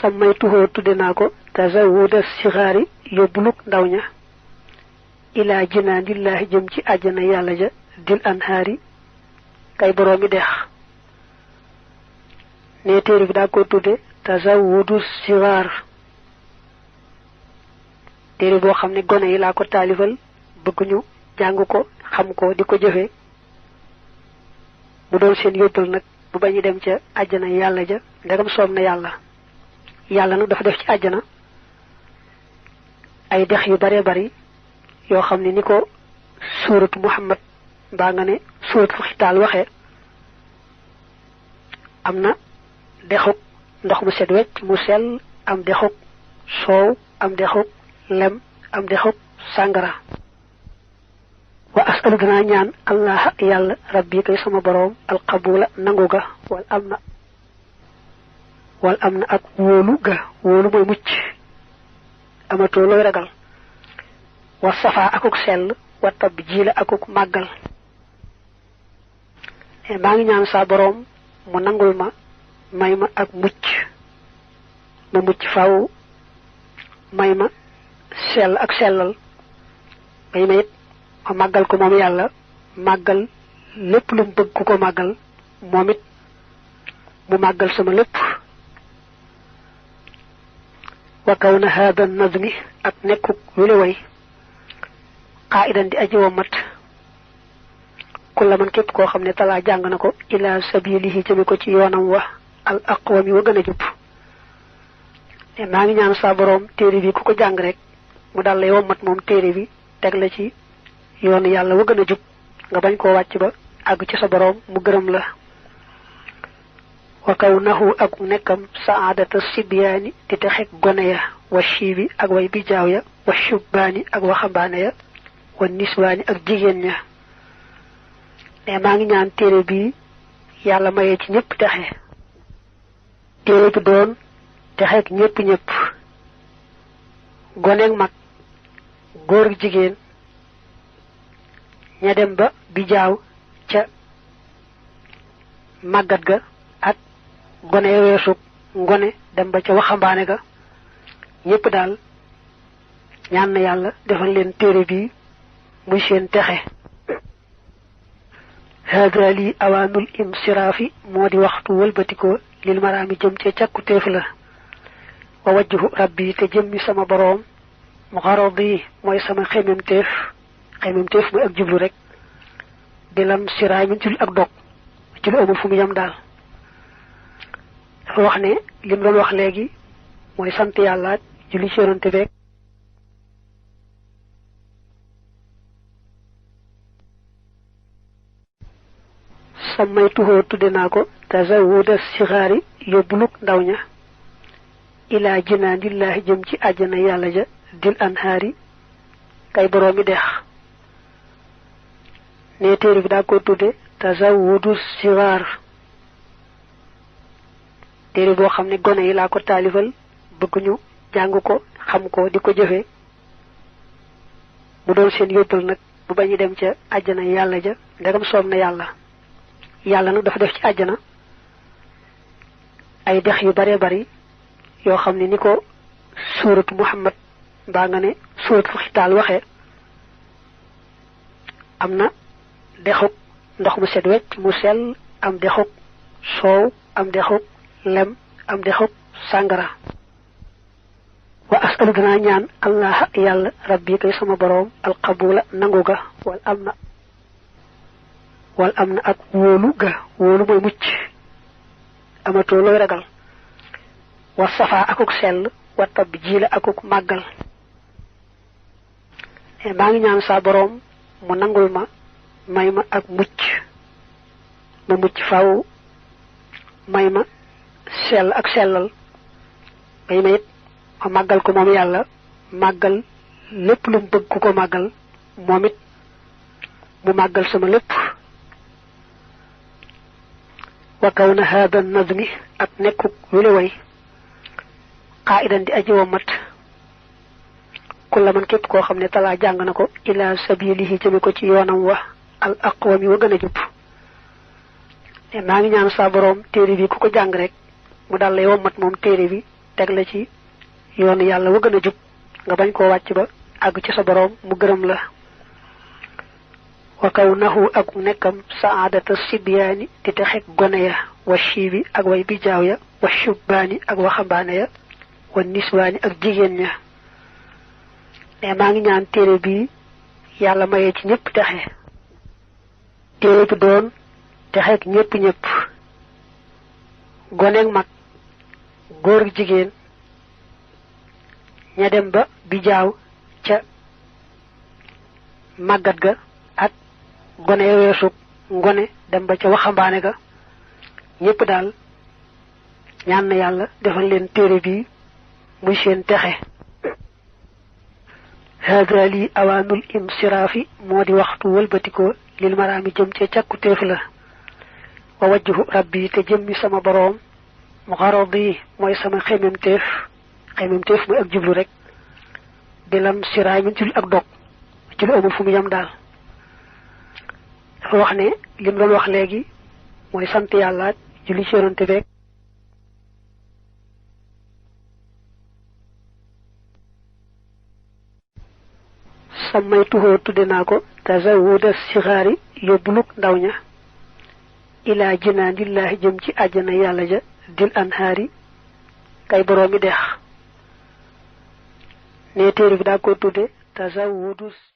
sammaytuhoo tudde naa ko tazawuda sixaari yóbbuluk ndaw ña ilaa jinaanillaahi jëm ci àjjana yàlla ja dil anhaari kay boroomi dex ne téere bi daa ko tudde tazawudu sixaar téere boo xam ne gone yi laa ko taalifal bëgg ñu jàng ko xam ko di ko jëfe mu doon seen yóbbal nag bu bañu dem ca àjjana yàlla ja ndegam soob na yàlla nag dafa def ci àjjana ay dex yu bare bari yoo xam ne ni ko suuratu Muhammad mbaa nga ne suuratu Xitaal waxe am na dexuk ndox mu set wecc mu sell am dexuk soow am dexuk lem am dexuk sàngara wa asalu danaa ñaan allah yàlla rabbi kay sama boroom alqabula nangu ga wal am na ak wóolu ga wóolu mooy mucc amatoo looy ragal wa safaa akuk sell wa tab jiila akuk màggal maa ngi ñaan saa boroom mu nangul ma may ma ak mucc ma mucc faw may ma sell ak sellal may ma it ma màggal ko moom yàlla màggal lépp lu mu bëgg ku ko màggal moom it mu màggal sama lépp wa kaw na haada nazmi ak nekkuk wile way qaa'idan di aji womat kulla man képp koo xam ne talaa jàng na ko ila sabilihi jëme ko ci yoonam wa al aqwami wa gën a jub maa ngi ñaan saa boroom téere bi ku ko jàng rek mu dal lay womat moom téere bi teg la ci yoonu yàlla wa gën a jub nga bañ koo wàcc ba àgg ci sa boroom mu gërëm la wa kaw nahu ak nekkam saadata sibyaani di texeg gone ya wa shiibi ak way bijaaw ya wa shubbaani ak waxambaane ya wa niswaani ak jigéen ña ne maa ngi ñaan téere bi yàlla mayee ci ñëpp texe téere bi doon texeg ñëpp goneeg mag góor ak jigéen ña dem ba bijaaw ca màggat ga ak gone weesu ngone dem ba ca waxambaane ga ñëpp daal ñaan na yàlla defal leen téere bi muy seen texe haada lii awaanul insiraafi moo di waxtu wëlbatikoo lil maraami jëm ca càkkutéef la wa wajhu rabbi te jëmmi sama boroom mu xaradi mooy sama xememteef mooy ak jublu rek bilam siraay min ci lu ak dog ci lu amul fu mu yem daal dafa wax ne lim doon wax léegi mooy sant yàlla julli ci yonante beeg sammaytuhoo tudde naa ko tazawuda sixaari yóbbuluk ndaw ña ilaa jinaanillaahi jëm ci àjjana yàlla ja dil anhaari kay boroomi dex ne téere bi daa ko tudde tazawudu sixaar téere boo xam ne gone yi laa ko taalifal bëgg ñu jàng ko xam ko di ko jëfe mu doon seen yóbbal nag bu bañu dem ca àjjana yàlla ja ndegam soob na yàlla nag dafa def ci àjjana ay dex yu bare bari yoo xam ne ni ko suuratu Muhammad mbaa nga ne suuratu Xitaal waxe am na dexuk ndox mu set wecc mu sell am dexuk soow am dexuk lem am dexuk sàngara wa asalu danaa ñaan allah yàlla rabbi kay sama boroom alqabula nangu ga wal am na ak wóolu ga wóolu mooy mucc amatoo looy ragal wa safaa akuk sell wa tab jiila akuk màggal maa ngi ñaan saa boroom mu nangul ma may ma ak mucc ma mucc faw may ma sell ak sellal may ma it ma màggal ko moom yàlla màggal lépp lu mu bëgg ku ko màggal moom it mu màggal sama lépp wa kaw na haada nazmi ak nekkuk wile way qaa'idan di aji womat kulla man képp koo xam ne talaa jàng na ko ila sabilihi jëme ko ci yoonam wa al aqwami wa gën a jub maa ngi ñaan saa boroom téere bi ku ko jàng rek mu dal lay womat moom téere bi teg la ci yoonu yàlla wa gën a jub nga bañ koo wàcc ba àgg ci sa boroom mu gërëm la wa kaw naxu ak nekkam saadata sibyaani di texeg gone ya wa shiibi ak way bijaaw ya wa shubbaani ak waxambaane ya wa niswaani ak jigéen ña ne maa ngi ñaan téere bi yàlla mayee ci ñëpp texe téere bi doon texeg ñëpp goneeg mag góor jigéen ña dem ba bijaaw ca màggat ga ak gone weesu ngone dem ba ca waxambaane ga ñëpp daal ñaan na yàlla defal leen téere bi muy seen texe hada li awaanul imsiraafi moo di waxtu wëlbatikoo lil maraami jëm ca càkku téef la wa wajhu rabbi te jëmmi sama boroom mu xaradi mooy sama xememteef mooy ak jublu rek bilam siraay min ci lu ak dog ci lu amul fu mu yam daal dafa wax ne lim doon wax léegi mooy sant yàlla julli ci yonante beeg sammaytuhoo tudde naa ko tazawuda sixaari yóbbuluk ndaw ña ilaa jinaanillaahi jëm ci àjjana yàlla ja dil anhaari kay boroomi dex ne téere bi daa ko tudde tazawudu